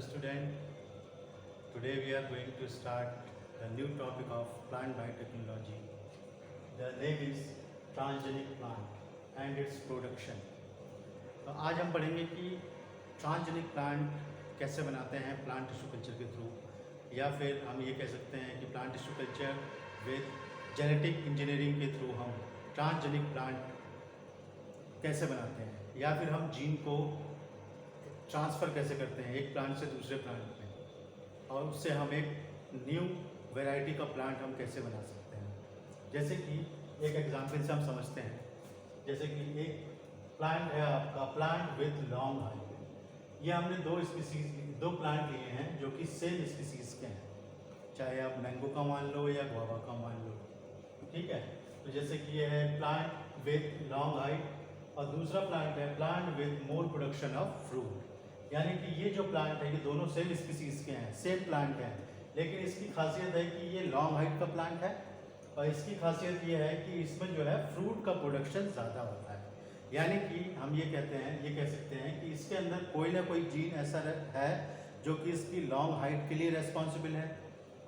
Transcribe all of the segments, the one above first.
student. Today we are going to start the new topic of plant biotechnology. The name is transgenic plant and its production. तो आज हम पढ़ेंगे कि transgenic plant कैसे बनाते हैं प्लांट टिश्यू कल्चर के थ्रू, या फिर हम ये कह सकते हैं कि plant tissue culture with genetic engineering के थ्रू हम ट्रांसजेनिक प्लांट कैसे बनाते हैं, या फिर हम जीन को ट्रांसफ़र कैसे करते हैं एक प्लांट से दूसरे प्लांट में, और उससे हम एक न्यू वैरायटी का प्लांट हम कैसे बना सकते हैं। जैसे कि एक एग्जांपल से हम समझते हैं, जैसे कि एक प्लांट है आपका प्लांट विथ लॉन्ग हाइट। ये हमने दो प्लांट लिए हैं जो कि सेम स्पीसीज़ के हैं, चाहे आप मैंगो का मान लो या गुआवा का मान लो, ठीक है। तो जैसे कि ये है प्लांट विथ लॉन्ग हाइट और दूसरा प्लांट है plant with more production of fruit. यानी कि ये जो प्लांट है ये दोनों सेम स्पीसीज़ के हैं, सेम प्लांट हैं, लेकिन इसकी खासियत है कि ये लॉन्ग हाइट का प्लांट है और इसकी खासियत ये है कि इसमें जो है फ्रूट का प्रोडक्शन ज़्यादा होता है। यानी कि हम ये कह सकते हैं कि इसके अंदर कोई ना कोई जीन ऐसा है जो कि इसकी लॉन्ग हाइट के लिए रेस्पॉन्सिबल है,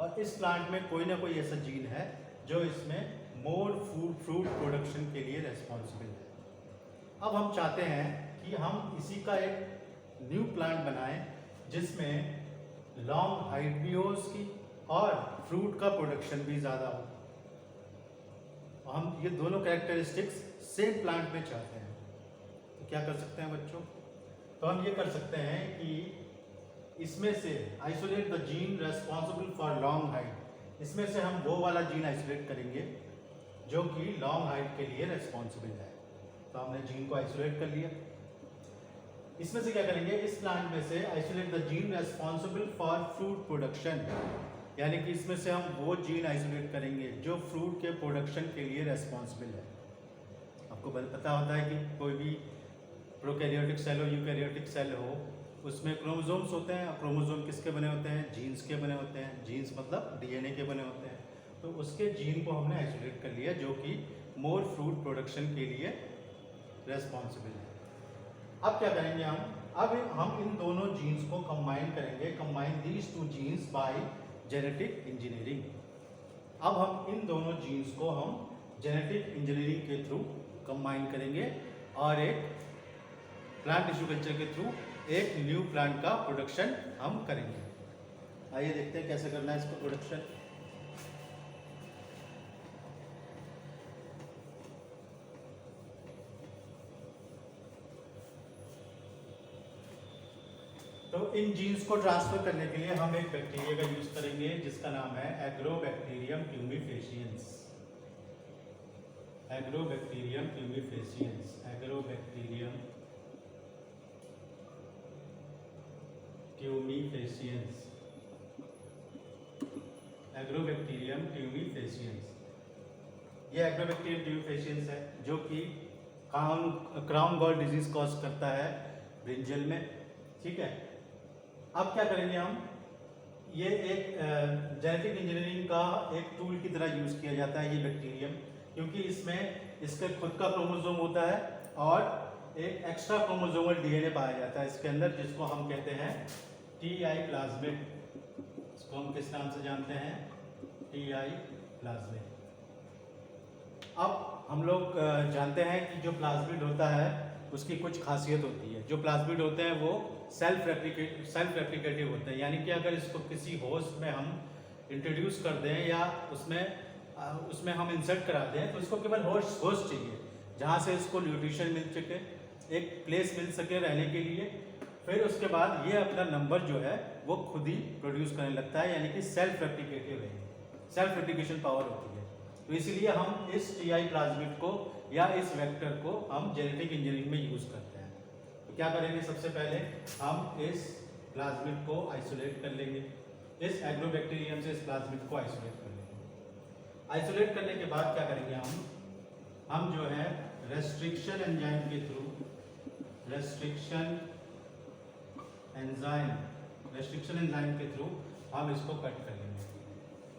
और इस प्लांट में कोई ना कोई ऐसा जीन है जो इसमें मोर फ्रूट प्रोडक्शन के लिए रेस्पॉन्सिबल है। अब हम चाहते हैं कि हम इसी का एक न्यू प्लांट बनाएं जिसमें लॉन्ग हाइट भी हो उसकी और फ्रूट का प्रोडक्शन भी ज़्यादा हो। हम ये दोनों कैरेक्टरिस्टिक्स सेम प्लांट में चाहते हैं, तो क्या कर सकते हैं बच्चों? तो हम ये कर सकते हैं कि इसमें से isolate the gene responsible for long height. इसमें से हम वो वाला जीन आइसोलेट करेंगे जो कि लॉन्ग हाइट के लिए रेस्पॉन्सिबल है। तो हमने जीन को आइसोलेट कर लिया। इसमें से क्या करेंगे, इस प्लांट में से isolate the gene responsible for fruit production, यानी कि इसमें से हम वो जीन आइसोलेट करेंगे जो फ्रूट के प्रोडक्शन के लिए रेस्पॉन्सिबल है। आपको पता होता है कि कोई भी प्रोकैरियोटिक सेल हो यूकैरियोटिक सेल हो, उसमें क्रोमोसोम्स होते हैं। क्रोमोसोम किसके बने होते हैं? जीन्स के बने होते हैं। जीन्स मतलब डीएनए के बने होते हैं। तो उसके जीन को हमने आइसोलेट कर लिया जो कि मोर फ्रूट प्रोडक्शन के लिए रेस्पॉन्सिबल है। अब क्या करेंगे अब हम इन दोनों जीन्स को कंबाइन करेंगे, combine these two genes by genetic engineering. अब हम इन दोनों जीन्स को हम जेनेटिक इंजीनियरिंग के थ्रू कंबाइन करेंगे और एक प्लांट टिश्यू कल्चर के थ्रू एक न्यू प्लांट का प्रोडक्शन हम करेंगे। आइए देखते हैं कैसे करना है इसको प्रोडक्शन। तो इन जीन्स को ट्रांसफर करने के लिए हम एक बैक्टीरिया का यूज करेंगे जिसका नाम है agrobacterium tumefaciens. Agrobacterium tumefaciens, agrobacterium tumefaciens, agrobacterium tumefaciens. ये एग्रोबैक्टीरियम ट्यूमिफेशियंस है जो कि क्राउन गॉल डिजीज कॉज करता है ब्रिंजल में, ठीक है। अब क्या करेंगे हम, ये एक जेनेटिक इंजीनियरिंग का एक टूल की तरह यूज़ किया जाता है ये बैक्टीरियम, क्योंकि इसमें इसका खुद का क्रोमोसोम होता है और एक एक्स्ट्रा क्रोमोसोमल डीएनए पाया जाता है इसके अंदर, जिसको हम कहते हैं टीआई प्लाज्मिड। इसको हम किस नाम से जानते हैं? TI plasmid. अब हम लोग जानते हैं कि जो प्लाज्मिड होता है उसकी कुछ खासियत होती है। जो प्लाज्मिड होते हैं वो सेल्फ रेप्लिकेटिव होते हैं, यानी कि अगर इसको किसी होस्ट में हम इंट्रोड्यूस कर दें या उसमें हम इंसर्ट करा दें तो इसको केवल होस्ट चाहिए जहाँ से इसको न्यूट्रिशन मिल सके, एक प्लेस मिल सके रहने के लिए। फिर उसके बाद ये अपना नंबर जो है वो खुद ही प्रोड्यूस करने लगता है, यानी कि सेल्फ रेप्लिकेटिव है, सेल्फ रेप्लिकेशन पावर होती है। तो इसीलिए हम इस टीआई प्लाज्मिड को या इस वेक्टर को हम जेनेटिक इंजीनियरिंग में यूज़ करते हैं। तो क्या करेंगे, सबसे पहले हम इस प्लाज्मिड को आइसोलेट कर लेंगे, इस एग्रोबैक्टीरियम से इस प्लाज्मिड को आइसोलेट कर लेंगे। आइसोलेट करने के बाद क्या करेंगे हम जो है रेस्ट्रिक्शन एंजाइम के थ्रू, रेस्ट्रिक्शन एंजाइम के थ्रू हम इसको कट कर लेंगे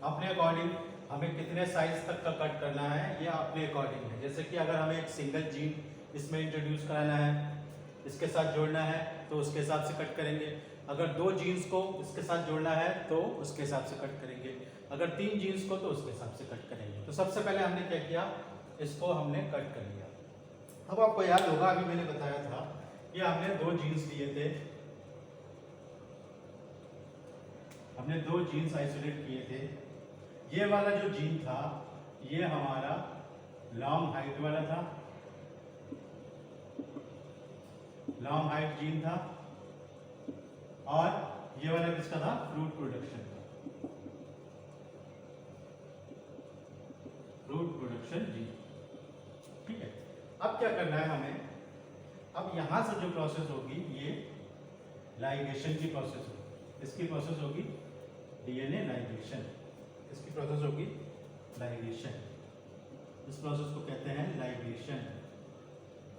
अपने अकॉर्डिंग। हमें कितने साइज तक का कट करना है ये अपने अकॉर्डिंग है। जैसे कि अगर हमें एक सिंगल जीन इसमें इंट्रोड्यूस कराना है, इसके साथ जोड़ना है, तो उसके हिसाब से कट करेंगे। अगर 2 जीन्स को इसके साथ जोड़ना है तो उसके हिसाब से कट करेंगे, अगर 3 जीन्स को तो उसके हिसाब से कट करेंगे। तो सबसे पहले हमने क्या किया, इसको हमने कट कर लिया। अब आपको याद होगा अभी मैंने बताया था कि हमने 2 जीन्स लिए थे, हमने 2 जीन्स आइसोलेट किए थे। ये वाला जो जीन था ये हमारा लॉन्ग हाइट वाला था, लॉन्ग हाइट जीन था, और ये वाला किसका था, फ्रूट प्रोडक्शन का, फ्रूट प्रोडक्शन जीन। ठीक है, अब क्या करना है हमें, अब यहां से जो प्रोसेस होगी ये लाइगेशन की प्रोसेस होगी, इसकी प्रोसेस होगी डीएनए लाइगेशन, इसकी प्रोसेस होगी लाइगेशन, इस प्रोसेस को कहते हैं लाइगेशन।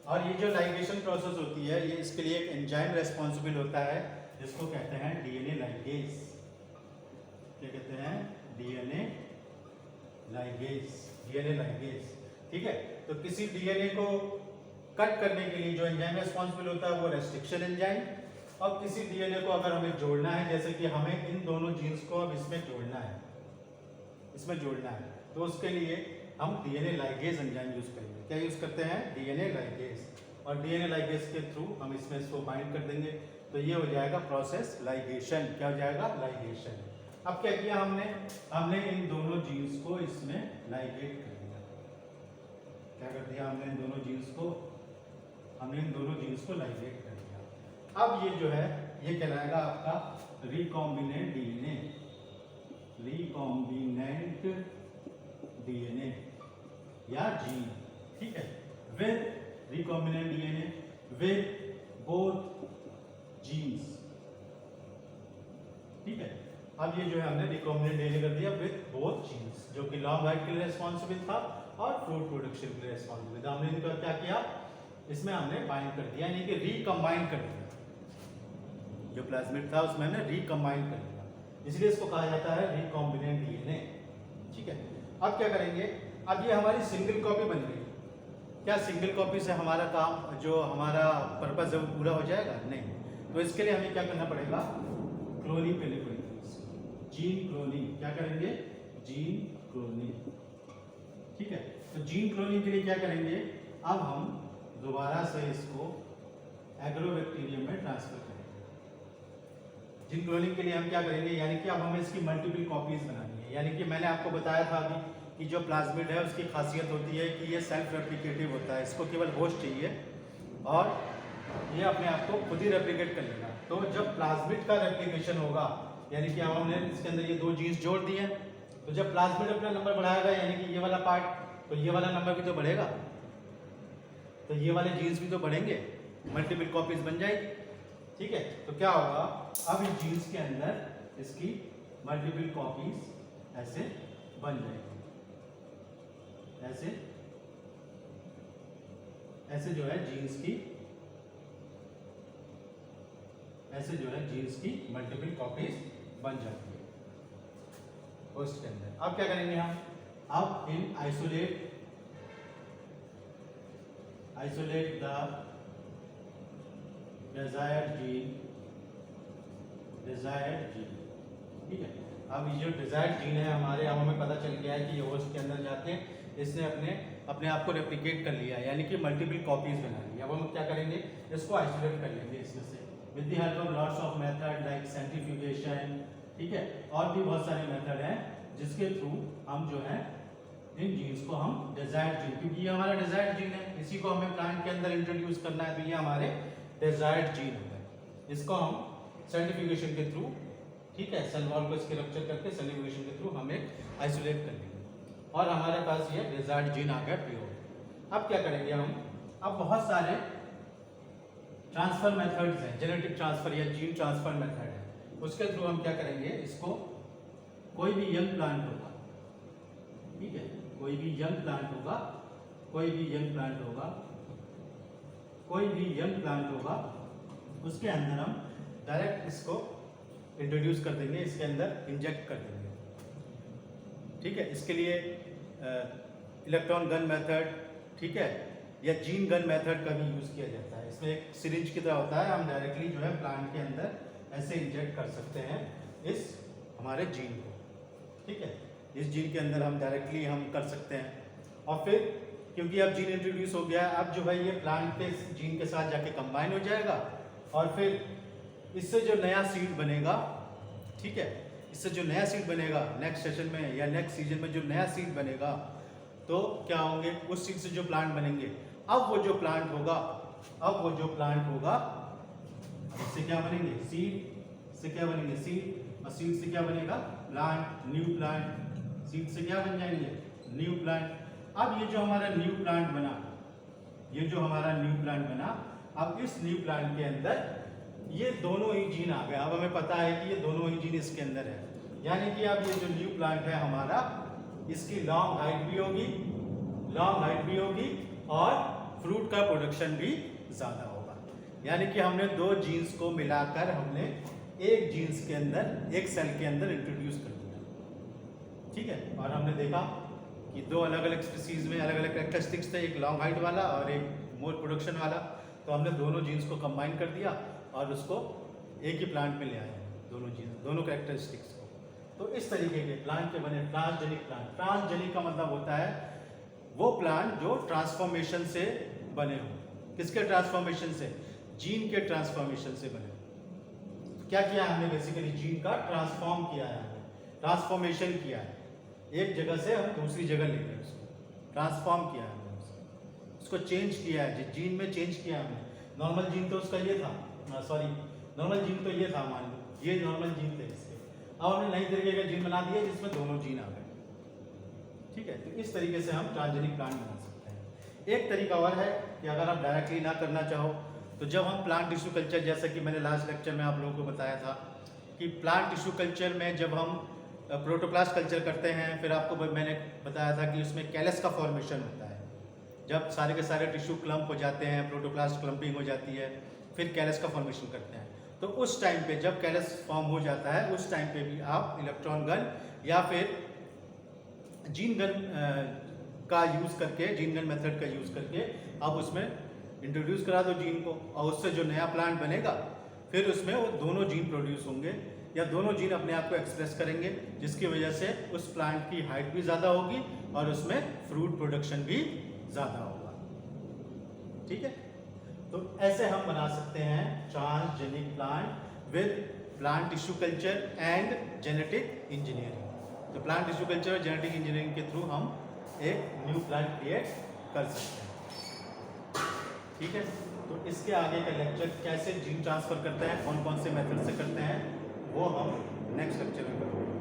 और ये जो लाइगेशन प्रोसेस होती है ये इसके लिए एक एंजाइम रेस्पॉन्सिबल होता है जिसको कहते हैं डीएनए लाइगेज। क्या कहते हैं, डीएनए लाइगेज, डीएनए लाइगेज। ठीक है, तो किसी डीएनए को कट करने के लिए जो एंजाइम रेस्पॉन्सिबल होता है वो रेस्ट्रिक्शन एंजाइम, और किसी डीएनए को अगर हमें जोड़ना है, जैसे कि हमें इन दोनों जीन्स को अब इसमें जोड़ना है, इसमें जोड़ना है, तो उसके लिए हम डीएनए लाइगेज एंजाइम यूज करेंगे। क्या यूज करते हैं, डीएनए लाइगेज, और डीएनए लाइगेज के थ्रू हम इसमें इसको बाइंड कर देंगे, तो ये हो जाएगा प्रोसेस लाइगेशन। क्या हो जाएगा, लाइगेशन। अब क्या किया हमने, हमने इन दोनों जीन्स को इसमें लाइगेट कर दिया। क्या कर दिया हमने, इन दोनों जीन्स को, हमने इन दोनों जीन्स को लाइगेट कर दिया। अब ये जो है ये कहलाएगा आपका रिकॉम्बिनेंट डीएनए, रिकॉम्बिनेंट डीएनए या जीन। ठीक है, with recombinant DNA with both genes. ठीक है, अब ये जो है हमने रिकॉम्बिनेंट डीएनए कर दिया विद बोथ जीन्स, जो कि लॉन्ग हाइट के लिए रिस्पॉन्सिबल था और फ्रूट प्रोडक्शन के लिए रिस्पॉन्सिबल था। हमने इनका क्या किया, इसमें हमने बाइंड कर दिया, यानी कि रिकम्बाइन कर दिया, जो प्लाज्मिड था उसमें हमने रिकम्बाइन कर दिया, इसलिए इसको कहा जाता है रिकॉम्बिनेंट डीएनए। ठीक है, अब क्या करेंगे, अब ये हमारी सिंगल कॉपी बन गई। क्या सिंगल कॉपी से हमारा काम, जो हमारा पर्पस है वो पूरा हो जाएगा? नहीं। तो इसके लिए हमें क्या करना पड़ेगा, क्लोनिंग करनी पड़ेगी, जीन क्लोनिंग। क्या करेंगे, जीन क्लोनिंग। ठीक है, तो जीन क्लोनिंग के लिए क्या करेंगे, अब हम दोबारा से इसको एग्रोबैक्टीरियम में ट्रांसफर करेंगे। जीन क्लोनिंग के लिए हम क्या करेंगे, यानी कि अब हमें इसकी मल्टीपल कॉपीज बनानी है। यानी कि मैंने आपको बताया था अभी कि जो प्लाज्मिड है उसकी खासियत होती है कि ये सेल्फ रेप्लिकेटिव होता है, इसको केवल होस्ट चाहिए और ये अपने आप को खुद ही रेप्लिकेट कर लेगा। तो जब प्लाज्मिड का रेप्लिकेशन होगा, यानी कि अब हमने इसके अंदर ये 2 जीन्स जोड़ दिए, तो जब प्लाज्मिड अपना नंबर बढ़ाएगा, यानी कि ये वाला पार्ट, तो ये वाला नंबर भी तो बढ़ेगा, तो ये वाले जीन्स भी तो बढ़ेंगे, मल्टीपल कॉपीज बन जाएगी। ठीक है, तो क्या होगा, अब इन जीन्स के अंदर इसकी मल्टीपल कॉपीज ऐसे बन जाएगी, ऐसे ऐसे जो है जीन्स की, ऐसे जो है जीन्स की मल्टीपल कॉपीज बन जाती है होस्ट के अंदर। अब क्या करेंगे हम, अब इन आइसोलेट द डिजायर्ड जीन, ठीक है। अब ये जो डिजायर्ड जीन है हमारे, अब हमें पता चल गया है कि ये होस्ट के अंदर जाके इसने अपने आप को रेप्लिकेट कर लिया, यानी कि मल्टीपल कॉपीज बना ली। अब हम क्या करेंगे, इसको आइसोलेट कर लेंगे इसमें से with the help of lots of method like centrifugation. ठीक है, और भी बहुत सारे मेथड हैं जिसके थ्रू हम जो है इन जीन्स को हम डिजायर्ड जीन, क्योंकि ये हमारा डिजायर्ड जीन है, इसी को हमें प्लांट के अंदर इंट्रोड्यूस करना है, तो ये हमारे डिजायर्ड जीन है। इसको हम सेंट्रीफ्यूगेशन के थ्रू, ठीक है, सेल वॉल को इसके रप्चर करके सेंट्रीफ्यूगेशन के थ्रू हम एक आइसोलेट कर लेंगे और हमारे पास ये डिजायर्ड जीन आ गया प्योर। अब क्या करेंगे हम, अब बहुत सारे ट्रांसफर मेथड्स हैं, जेनेटिक ट्रांसफर या जीन ट्रांसफर मेथड है, उसके थ्रू हम क्या करेंगे, इसको कोई भी यंग प्लांट होगा, ठीक है, कोई भी यंग प्लांट होगा, कोई भी यंग प्लांट होगा, कोई भी यंग प्लांट होगा, उसके अंदर हम डायरेक्ट इसको इंट्रोड्यूस कर देंगे, इसके अंदर इंजेक्ट कर देंगे। ठीक है, इसके लिए इलेक्ट्रॉन गन मेथड, ठीक है, या जीन गन मेथड का भी यूज़ किया जाता है। इसमें एक सिरिंज की तरह होता है, हम डायरेक्टली जो है प्लांट के अंदर ऐसे इंजेक्ट कर सकते हैं इस हमारे जीन को, ठीक है। इस जीन के अंदर हम डायरेक्टली हम कर सकते हैं, और फिर क्योंकि अब जीन इंट्रोड्यूस हो गया है, अब जो है ये प्लांट के जीन के साथ जाके कंबाइन हो जाएगा, और फिर इससे जो नया सीड बनेगा, ठीक है, इससे जो नया सीड बनेगा नेक्स्ट सेशन में या नेक्स्ट सीजन में जो नया सीड बनेगा, तो क्या होंगे, उस सीड से जो प्लांट बनेंगे, अब वो जो प्लांट होगा, इससे क्या बनेंगे, सीड से क्या बनेंगे, सीड, और सीड से क्या बनेगा, प्लांट, न्यू प्लांट, सीड से क्या बन जाएंगे, न्यू प्लांट। अब ये जो हमारा न्यू प्लांट बना, अब इस न्यू प्लांट के अंदर ये दोनों ही जीन आ गए। अब हमें पता है कि ये दोनों ही जीन इसके अंदर है, यानी कि अब ये जो न्यू प्लांट है हमारा, इसकी लॉन्ग हाइट भी होगी और फ्रूट का प्रोडक्शन भी ज़्यादा होगा। यानी कि हमने दो जीन्स को मिलाकर हमने एक जीन्स के अंदर, एक सेल के अंदर इंट्रोड्यूस कर दिया, ठीक है। और हमने देखा कि दो अलग अलग स्पीसीज में अलग अलग कैरेक्टरिस्टिक्स थे, एक लॉन्ग हाइट वाला और एक मोर प्रोडक्शन वाला, तो हमने दोनों जीन्स को कंबाइन कर दिया और उसको एक ही प्लांट में ले आए, दोनों कैरेक्टरिस्टिक्स को। तो इस तरीके के प्लांट के बने ट्रांसजेनिक प्लांट। ट्रांसजेनिक का मतलब होता है वो प्लांट जो ट्रांसफॉर्मेशन से बने हो। किसके ट्रांसफॉर्मेशन से, जीन के ट्रांसफॉर्मेशन से बने हो। क्या किया हमने, बेसिकली जीन का ट्रांसफॉर्म किया है, ट्रांसफॉर्मेशन किया है, एक जगह से हम दूसरी जगह ले गए, उसको ट्रांसफॉर्म किया है, उसको चेंज किया है, जीन में चेंज किया हमने। नॉर्मल जीन तो उसका ये था, नॉर्मल जीन तो ये था, मान लो ये नॉर्मल जीन थे इसके, अब हमने नई तरीके का जीन बना दिया जिसमें दोनों जीन आ गए, ठीक है। तो इस तरीके से हम ट्रांसजेनिक प्लांट बना सकते हैं। एक तरीका और है कि अगर आप डायरेक्टली ना करना चाहो, तो जब हम प्लांट टिश्यू कल्चर, जैसा कि मैंने लास्ट लेक्चर में आप लोगों को बताया था कि प्लांट टिश्यू कल्चर में जब हम प्रोटोप्लास्ट कल्चर करते हैं, फिर आपको मैंने बताया था कि उसमें कैलस का फॉर्मेशन होता है। जब सारे के सारे टिश्यू क्लम्प हो जाते हैं, प्रोटोप्लास्ट क्लम्पिंग हो जाती है, फिर कैलस का फॉर्मेशन करते हैं। तो उस टाइम पे जब कैलस फॉर्म हो जाता है, उस टाइम पे भी आप इलेक्ट्रॉन गन या फिर जीन गन का यूज़ करके, जीन गन मेथड का यूज़ करके आप उसमें इंट्रोड्यूस करा दो जीन को, और उससे जो नया प्लांट बनेगा फिर उसमें वो दोनों जीन प्रोड्यूस होंगे या दोनों जीन अपने आप को एक्सप्रेस करेंगे, जिसकी वजह से उस प्लांट की हाइट भी ज़्यादा होगी और उसमें फ्रूट प्रोडक्शन भी ज़्यादा होगा, ठीक है। तो ऐसे हम बना सकते हैं transgenic plant with plant tissue culture and genetic engineering. तो प्लांट टिश्यू कल्चर और जेनेटिक इंजीनियरिंग के थ्रू हम एक न्यू प्लांट क्रिएट कर सकते हैं, ठीक है। तो इसके आगे का लेक्चर कैसे जीन ट्रांसफर करते हैं, कौन कौन से मेथड से करते हैं, वो हम नेक्स्ट लेक्चर में करेंगे।